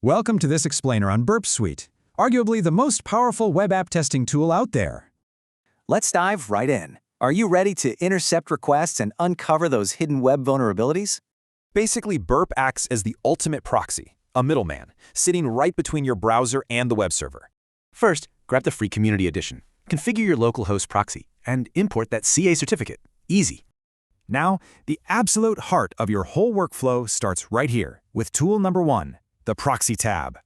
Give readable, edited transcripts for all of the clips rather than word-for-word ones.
Welcome to this explainer on Burp Suite, arguably the most powerful web app testing tool out there. Let's dive right in. Are you ready to intercept requests and uncover those hidden web vulnerabilities? Basically, Burp acts as the ultimate proxy, a middleman, sitting right between your browser and the web server. First, grab the free Community Edition, configure your local host proxy, and import that CA certificate. Easy. Now, the absolute heart of your whole workflow starts right here with tool number 1, the Proxy tab.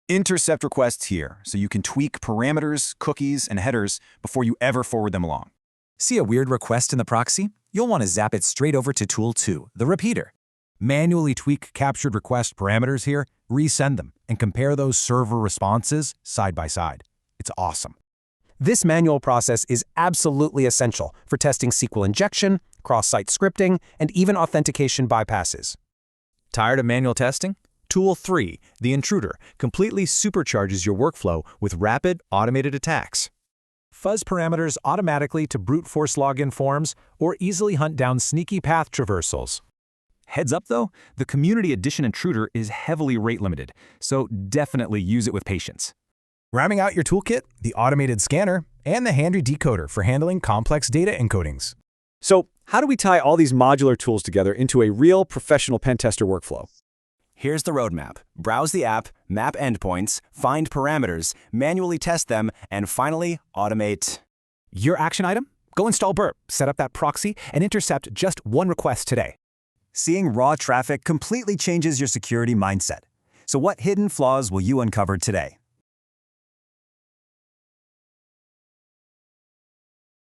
Intercept requests here so you can tweak parameters, cookies, and headers before you ever forward them along. See a weird request in the proxy? You'll want to zap it straight over to tool 2, the repeater. Manually tweak captured request parameters here, resend them, and compare those server responses side by side. It's awesome. This manual process is absolutely essential for testing SQL injection, cross-site scripting, and even authentication bypasses. Tired of manual testing? Tool 3, the Intruder, completely supercharges your workflow with rapid, automated attacks. Fuzz parameters automatically to brute force login forms or easily hunt down sneaky path traversals. Heads up though, the Community Edition Intruder is heavily rate limited, so definitely use it with patience. Rounding out your toolkit, the automated scanner and the handy decoder for handling complex data encodings. So, how do we tie all these modular tools together into a real professional pen tester workflow? Here's the roadmap. Browse the app, map endpoints, find parameters, manually test them, and finally, automate. Your action item? Go install Burp, set up that proxy, and intercept just one request today. Seeing raw traffic completely changes your security mindset. So what hidden flaws will you uncover today?